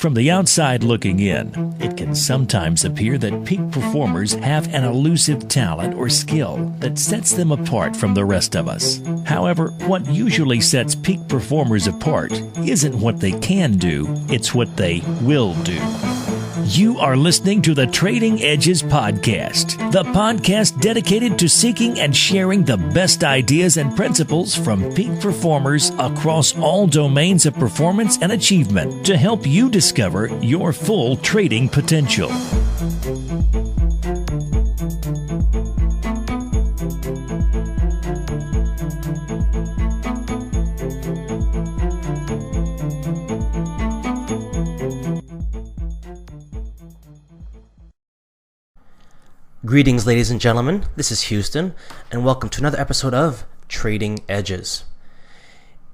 From the outside looking in, it can sometimes appear that peak performers have an elusive talent or skill that sets them apart from the rest of us. However, what usually sets peak performers apart isn't what they can do, it's what they will do. You are listening to the Trading Edges Podcast, the podcast dedicated to seeking and sharing the best ideas and principles from peak performers across all domains of performance and achievement to help you discover your full trading potential. Greetings, ladies and gentlemen. This is Houston, and welcome to another episode of Trading Edges.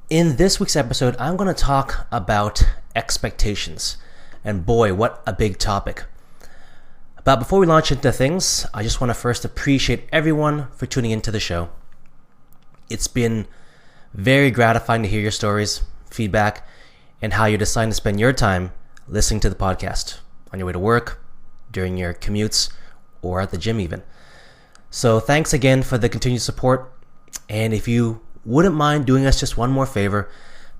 In this week's episode, I'm going to talk about expectations. And boy, what a big topic. But before we launch into things, I just want to first appreciate everyone for tuning into the show. It's been very gratifying to hear your stories, feedback, and how you're deciding to spend your time listening to the podcast on your way to work, during your commutes, or at the gym even. So thanks again for the continued support. And if you wouldn't mind doing us just one more favor,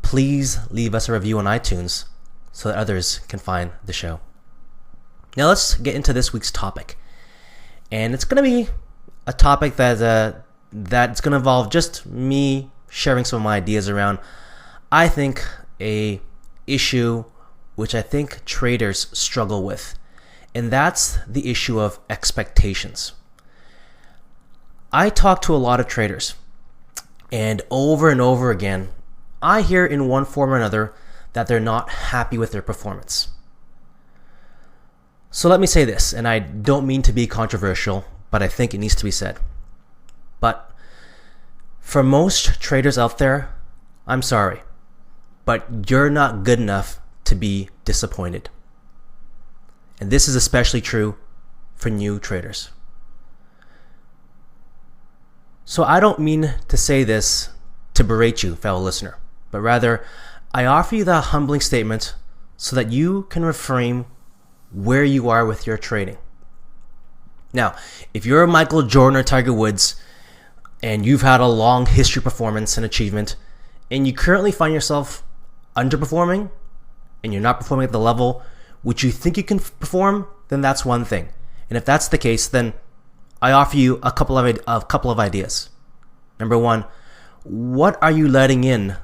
please leave us a review on iTunes so that others can find the show. Now let's get into this week's topic. And it's going to be a topic that's going to involve just me sharing some of my ideas around, I think, a issue which I think traders struggle with. And that's the issue of expectations. I talk to a lot of traders, and over again, I hear in one form or another that they're not happy with their performance. So let me say this, and I don't mean to be controversial, but I think it needs to be said. But for most traders out there, I'm sorry, but you're not good enough to be disappointed. And this is especially true for new traders. So I don't mean to say this to berate you, fellow listener, but rather I offer you the humbling statement so that you can reframe where you are with your trading. Now, if you're a Michael Jordan or Tiger Woods and you've had a long history of performance and achievement and you currently find yourself underperforming and you're not performing at the level which you think you can perform, then that's one thing. And if that's the case, then I offer you a couple of ideas. Number one, what are you letting in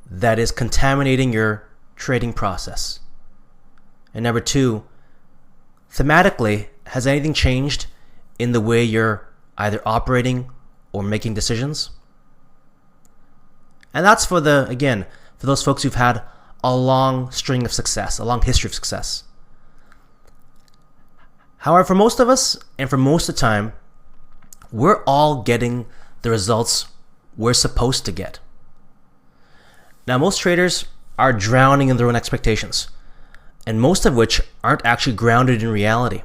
that is contaminating your trading process? And number two, thematically, has anything changed in the way you're either operating or making decisions? And that's for those folks who've had a long string of success, a long history of success. However, for most of us, and for most of the time, we're all getting the results we're supposed to get. Now, most traders are drowning in their own expectations, and most of which aren't actually grounded in reality.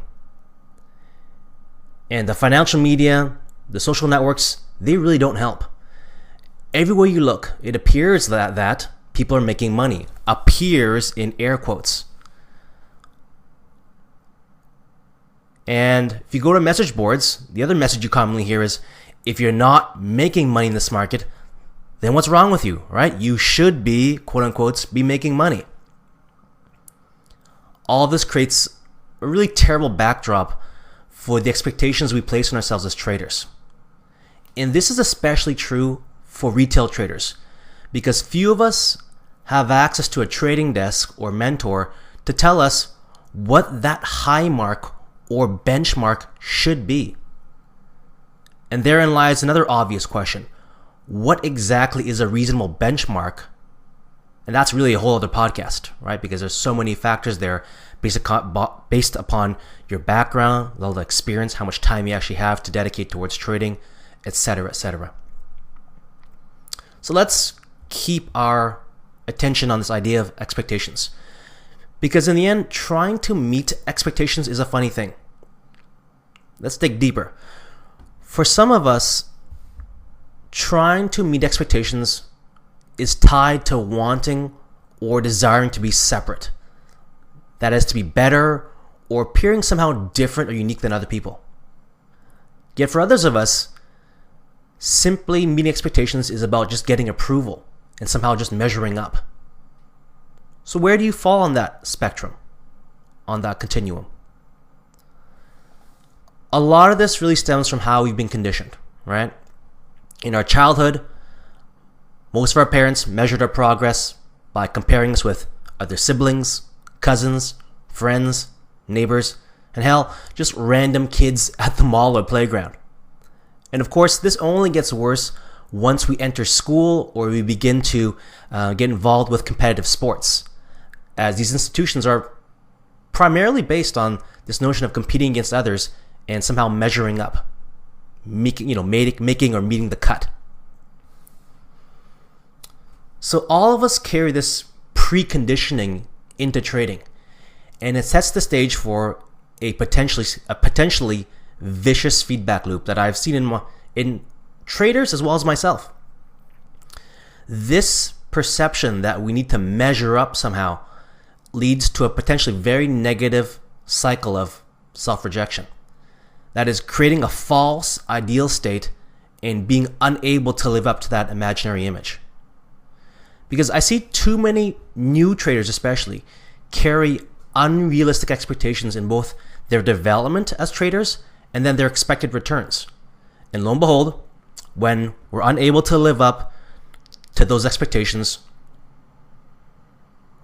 And the financial media, the social networks, they really don't help. Everywhere you look, it appears that people are making money. Appears in air quotes. And if you go to message boards, the other message you commonly hear is, if you're not making money in this market, then what's wrong with you, right? You should be, quote unquote, be making money. All of this creates a really terrible backdrop for the expectations we place on ourselves as traders. And this is especially true for retail traders, because few of us have access to a trading desk or mentor to tell us what that high mark or benchmark should be. And therein lies another obvious question. What exactly is a reasonable benchmark? And that's really a whole other podcast, right? Because there's so many factors there based upon your background, level of experience, how much time you actually have to dedicate towards trading, etc., etc. So let's keep our attention on this idea of expectations. Because in the end, trying to meet expectations is a funny thing. Let's dig deeper. For some of us, trying to meet expectations is tied to wanting or desiring to be separate. that is to be better or appearing somehow different or unique than other people. Yet for others of us, simply meeting expectations is about just getting approval and somehow just measuring up. So where do you fall on that spectrum, on that continuum? A lot of this really stems from how we've been conditioned, right? In our childhood, most of our parents measured our progress by comparing us with other siblings, cousins, friends, neighbors, and hell, just random kids at the mall or playground. And of course, this only gets worse once we enter school or we begin to get involved with competitive sports, as these institutions are primarily based on this notion of competing against others and somehow measuring up, making or meeting the cut. So all of us carry this preconditioning into trading, and it sets the stage for a potentially vicious feedback loop that I've seen in traders as well as myself. This perception that we need to measure up somehow leads to a potentially very negative cycle of self-rejection. That is creating a false ideal state and being unable to live up to that imaginary image. Because I see too many new traders especially carry unrealistic expectations in both their development as traders and then their expected returns. And lo and behold, when we're unable to live up to those expectations,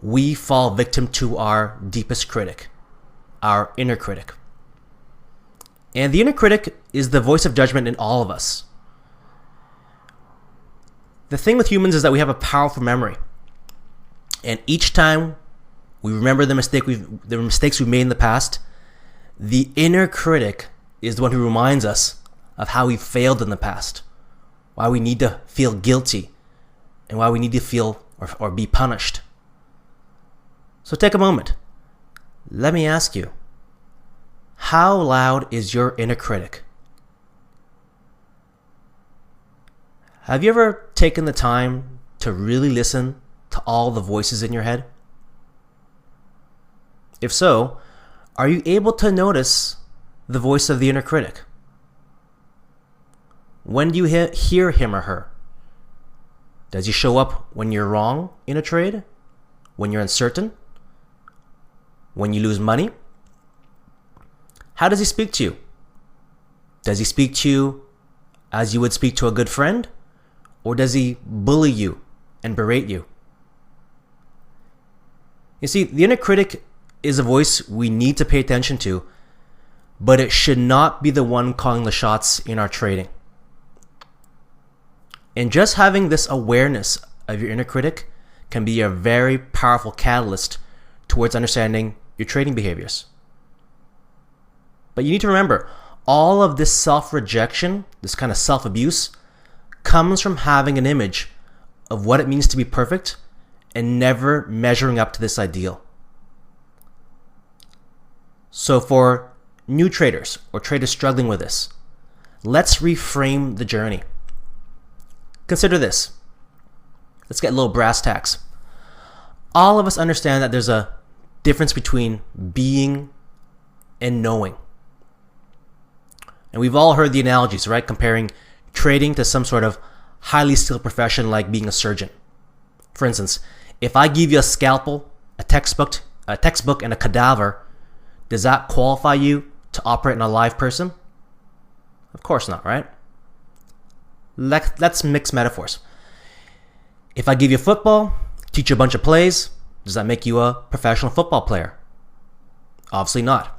we fall victim to our deepest critic, our inner critic. And the inner critic is the voice of judgment in all of us. The thing with humans is that we have a powerful memory. And each time we remember the mistakes we've made in the past, the inner critic is the one who reminds us of how we failed in the past, why we need to feel guilty, and why we need to feel or be punished. So take a moment. Let me ask you, how loud is your inner critic? Have you ever taken the time to really listen to all the voices in your head? If so, are you able to notice the voice of the inner critic? When do you hear him or her? Does he show up when you're wrong in a trade? When you're uncertain? When you lose money? How does he speak to you? Does he speak to you as you would speak to a good friend? Or does he bully you and berate you? You see, the inner critic is a voice we need to pay attention to, but it should not be the one calling the shots in our trading. And just having this awareness of your inner critic can be a very powerful catalyst towards understanding your trading behaviors. But you need to remember, all of this self-rejection, this kind of self-abuse, comes from having an image of what it means to be perfect and never measuring up to this ideal. So for new traders or traders struggling with this, let's reframe the journey. Consider this. Let's get a little brass tacks. All of us understand that there's a difference between being and knowing. And we've all heard the analogies, right? Comparing trading to some sort of highly skilled profession like being a surgeon. For instance, if I give you a scalpel, a textbook, and a cadaver, does that qualify you to operate on a live person? Of course not, right? Let's mix metaphors. If I give you football, teach you a bunch of plays, does that make you a professional football player? Obviously not.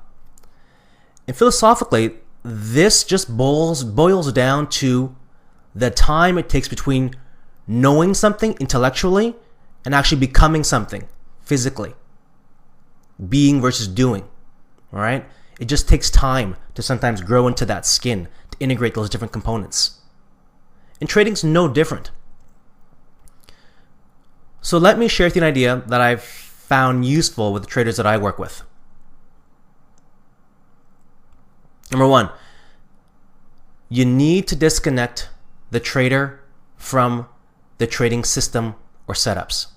And philosophically, this just boils down to the time it takes between knowing something intellectually and actually becoming something physically. Being versus doing, all right? It just takes time to sometimes grow into that skin, to integrate those different components. And trading's no different. So let me share with you an idea that I've found useful with the traders that I work with. Number one, you need to disconnect the trader from the trading system or setups.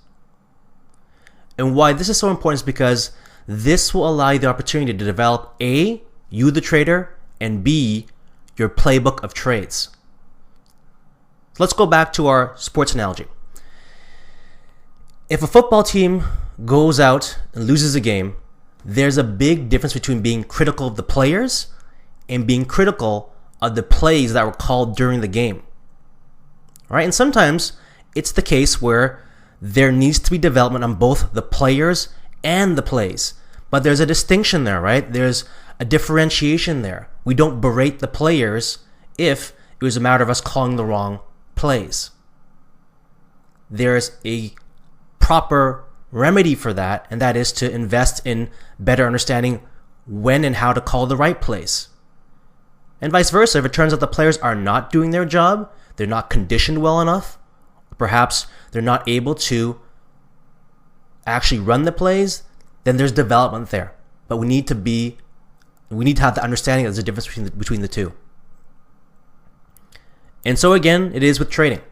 And why this is so important is because This will allow you the opportunity to develop A, you the trader, and B, your playbook of trades. Let's go back to our sports analogy. If a football team goes out and loses a game, there's a big difference between being critical of the players and being critical of the plays that were called during the game. Right? And sometimes it's the case where there needs to be development on both the players and the plays. But there's a distinction there, right? There's a differentiation there. We don't berate the players if it was a matter of us calling the wrong plays. There's a proper remedy for that, and that is to invest in better understanding when and how to call the right plays. And vice versa, if it turns out the players are not doing their job, they're not conditioned well enough, perhaps they're not able to actually run the plays, then there's development there. But we need to have the understanding that there's a difference between the two. And so again, it is with trading.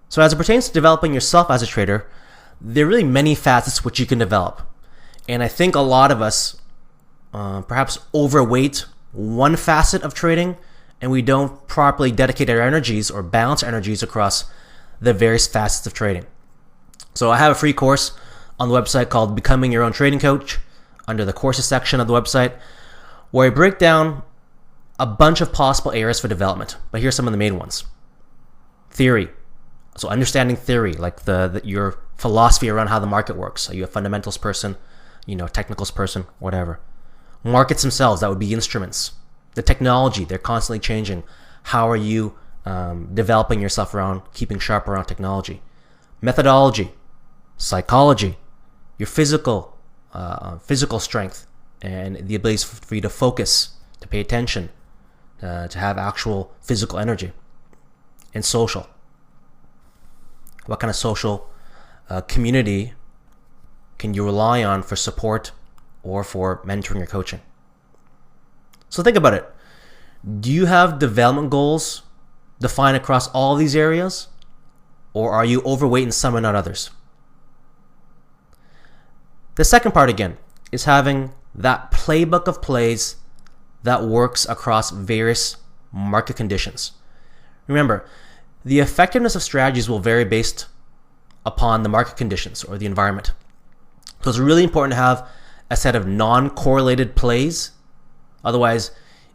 So as it pertains to developing yourself as a trader, there are really many facets which you can develop. And I think a lot of us perhaps overweight one facet of trading, and we don't properly dedicate our energies or balance our energies across the various facets of trading. So I have a free course on the website called Becoming Your Own Trading Coach under the courses section of the website, where I break down a bunch of possible areas for development. But here's some of the main ones. Theory. So understanding theory, like your philosophy around how the market works. Are you a fundamentals person, technicals person, whatever. Markets themselves, that would be instruments. The technology, they're constantly changing. How are you developing yourself around keeping sharp around technology? Methodology, psychology, your physical strength, and the ability for you to focus, to pay attention, to have actual physical energy. And social. What kind of social community can you rely on for support or for mentoring or coaching? So think about it. Do you have development goals defined across all these areas? Or are you overweight in some and not others? The second part, again, is having that playbook of plays that works across various market conditions. Remember, the effectiveness of strategies will vary based upon the market conditions or the environment. So it's really important to have a set of non-correlated plays. Otherwise,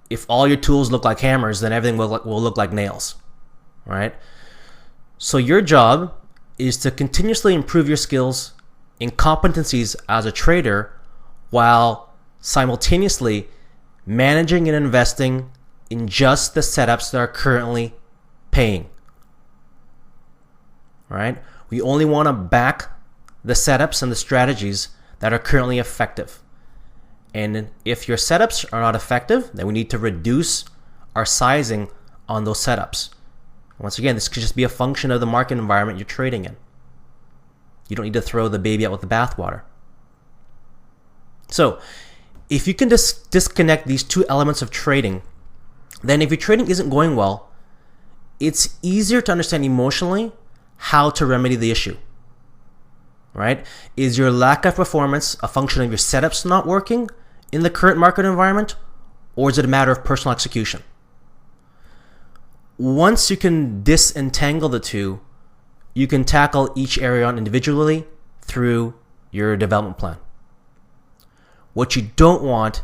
if all your tools look like hammers, then everything will look like nails, right? So your job is to continuously improve your skills and competencies as a trader while simultaneously managing and investing in just the setups that are currently paying. Right? We only want to back the setups and the strategies that are currently effective. And if your setups are not effective, then we need to reduce our sizing on those setups. Once again, this could just be a function of the market environment you're trading in. You don't need to throw the baby out with the bathwater. So, if you can disconnect these two elements of trading, then if your trading isn't going well, it's easier to understand emotionally how to remedy the issue. Right? Is your lack of performance a function of your setups not working in the current market environment, or is it a matter of personal execution? Once you can disentangle the two, you can tackle each area individually through your development plan. What you don't want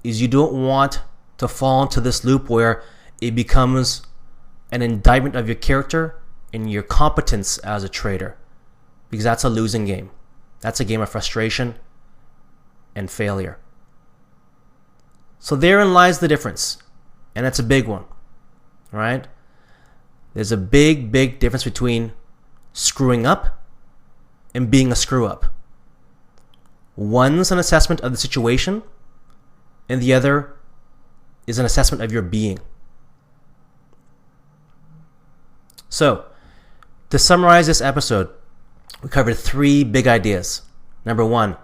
is you don't want to fall into this loop where it becomes an indictment of your character and your competence as a trader, because that's a losing game. That's a game of frustration and failure. So therein lies the difference, and it's a big one, right? There's a big difference between screwing up and being a screw up. One's an assessment of the situation, and the other is an assessment of your being. So, to summarize this episode, we covered 3 big ideas. Number 1,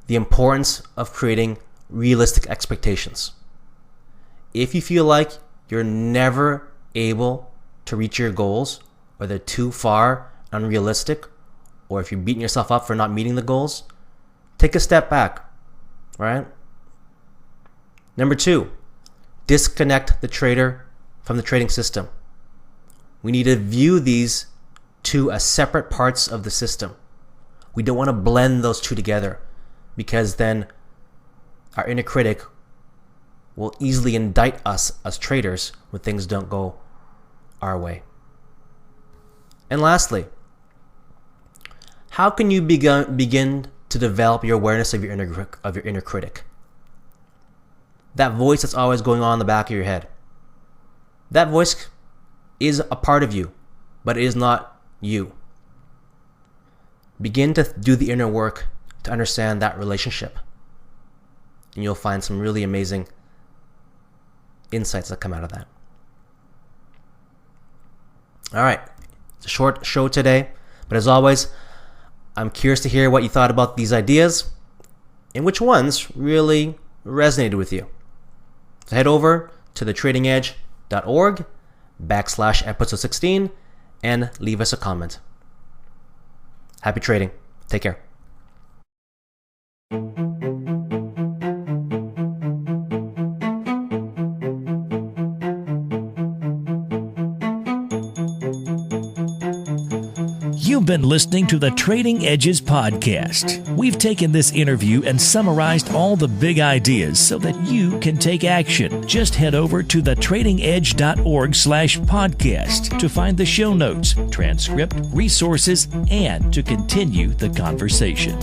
the importance of creating realistic expectations. If you feel like you're never able to reach your goals, or they're too far unrealistic, or if you're beating yourself up for not meeting the goals, take a step back, right? Number 2, disconnect the trader from the trading system. We need to view these two as separate parts of the system. We don't want to blend those two together, because then our inner critic will easily indict us as traders when things don't go our way. And lastly, how can you begin to develop your awareness of your inner critic? That voice that's always going on in the back of your head. That voice is a part of you, but it is not you. Begin to do the inner work to understand that relationship, and you'll find some really amazing insights that come out of that. All right, it's a short show today, but as always, I'm curious to hear what you thought about these ideas and which ones really resonated with you. So head over to thetradingedge.org/episode 16 and leave us a comment. Happy trading. Take care. You've been listening to the Trading Edges podcast. We've taken this interview and summarized all the big ideas so that you can take action. Just head over to thetradingedge.org/podcast to find the show notes, transcript, resources, and to continue the conversation.